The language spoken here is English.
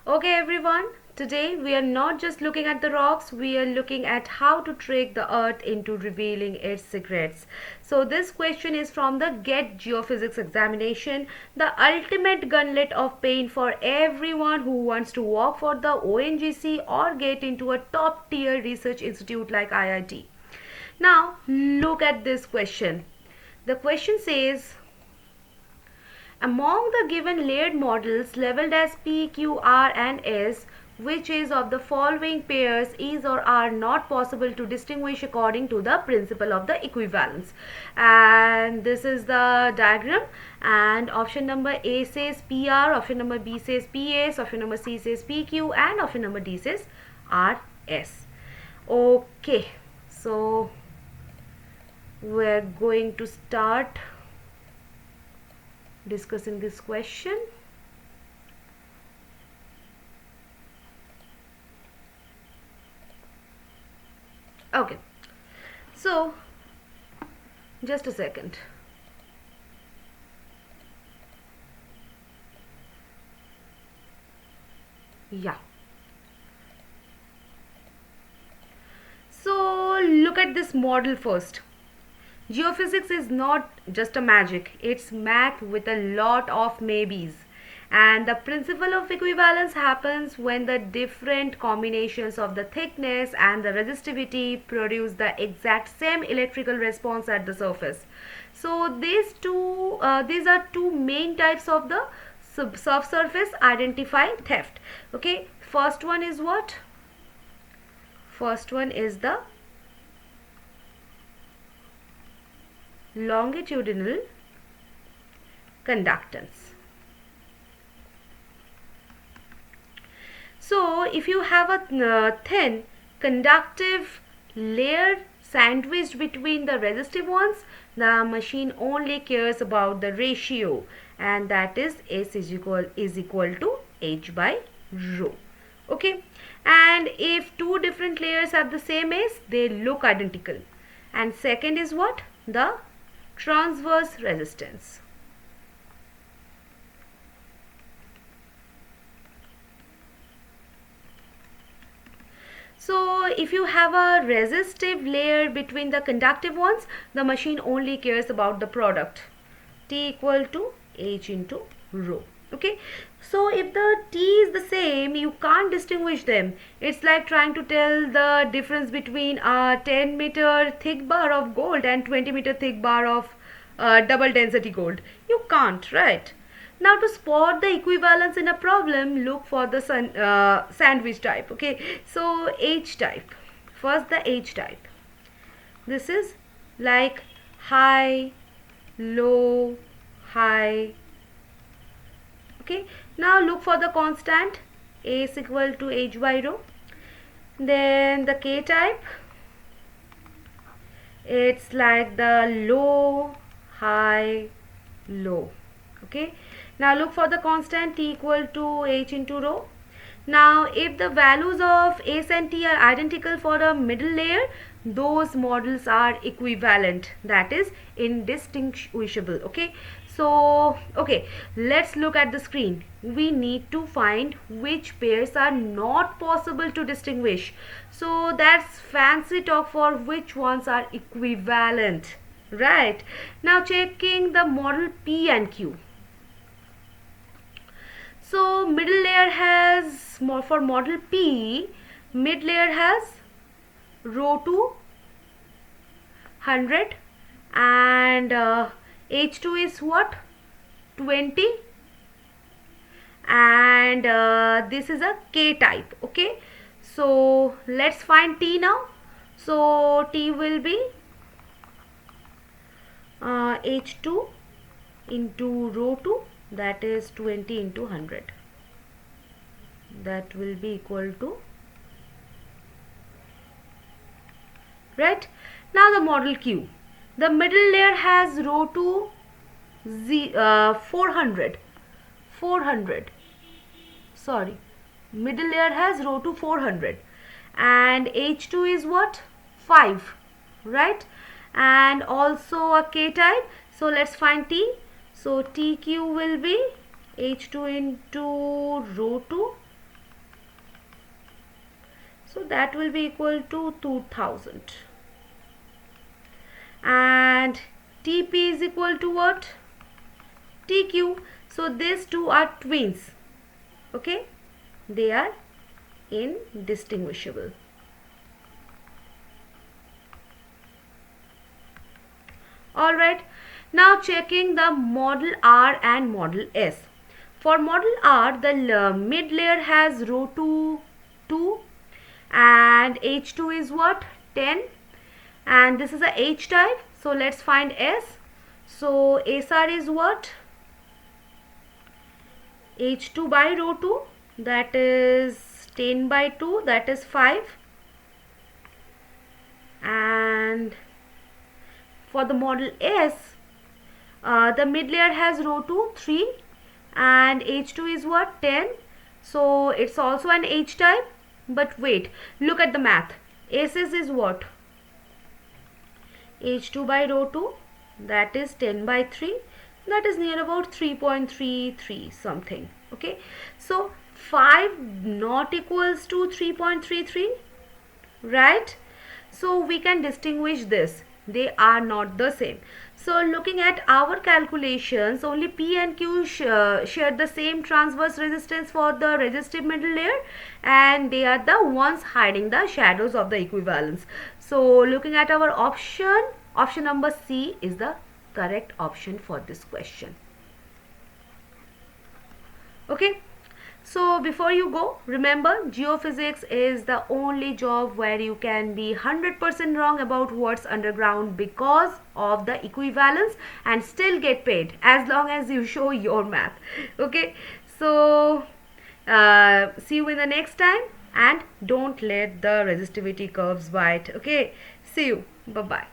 Okay everyone, today we are not just looking at the rocks, we are looking at how to trick the earth into revealing its secrets. So this question is from the GATE Geophysics examination, the ultimate gauntlet of pain for everyone who wants to work for the ONGC or get into a top tier research institute like IIT. Now look at this question. The question says, among the given layered models labeled as P, Q, R and S, which is of the following pairs is or are not possible to distinguish according to the principle of the equivalence? And this is the diagram, and option number A says PR, option number B says PS, option number C says PQ and option number D says RS. Okay, so we're going to start discussing this question. Okay, so just a second. Yeah, so look at this model first. Geophysics is not just a magic, it's math with a lot of maybes. And the principle of equivalence happens when the different combinations of the thickness and the resistivity produce the exact same electrical response at the surface. So these are two main types of the subsurface identify theft. Okay, first one is what? First one is the longitudinal conductance. So if you have a thin conductive layer sandwiched between the resistive ones, the machine only cares about the ratio, and that is S is equal to H by rho. Okay, and if two different layers have the same S, they look identical. And second is what? The transverse resistance. So if you have a resistive layer between the conductive ones, the machine only cares about the product, T equal to H into rho. Okay, so if the T is the same, you can't distinguish them. It's like trying to tell the difference between a 10-meter thick bar of gold and 20-meter thick bar of double density gold. You can't, right? Now to spot the equivalence in a problem, look for the sandwich type. Okay, so H type. First the H type. This is like high, low, high. Okay, now look for the constant A is equal to H by rho. Then the K type, it's like the low, high, low. Okay, now look for the constant T equal to H into rho. Now if the values of S and T are identical for a middle layer, those models are equivalent, that is indistinguishable. Okay, so okay, let's look at the screen. We need to find which pairs are not possible to distinguish. So that's fancy talk for which ones are equivalent, right? Now checking the model P and Q. So middle layer has, for model P, mid layer has rho 200 and H2 is what? 20, and this is a K type. Okay, so let's find T now. So T will be H2 into rho 2, that is 20 into 100, that will be equal to, right? Now the model Q, the middle layer has rho 2 400, sorry, middle layer has rho 2 400 and H2 is what? 5, right? And also a K type. So let's find T. So TQ will be H2 into rho 2 So that will be equal to 2000. And TP is equal to what? TQ. So these two are twins. Okay, they are indistinguishable. Alright, now checking the model R and model S. For model R, the mid layer has row 2 and H2 is what? 10, and this is a H type. So let's find S. So SR is what? H2 by row 2, that is 10 by 2, that is 5. And for the model S, the mid layer has row 2 3 and H2 is what? 10. So it's also an H type. But wait, look at the math. SS is what? H2 by row 2, that is 10 by 3, that is near about 3.33 something. Okay, so 5 not equals to 3.33, right? So we can distinguish this, they are not the same. So looking at our calculations, only P and Q share the same transverse resistance for the resistive middle layer, and they are the ones hiding the shadows of the equivalence. So looking at our option number C is the correct option for this question. Okay. So before you go, remember, geophysics is the only job where you can be 100% wrong about what's underground because of the equivalence and still get paid as long as you show your math. Okay, so see you in the next time, and don't let the resistivity curves bite. Okay, see you. Bye-bye.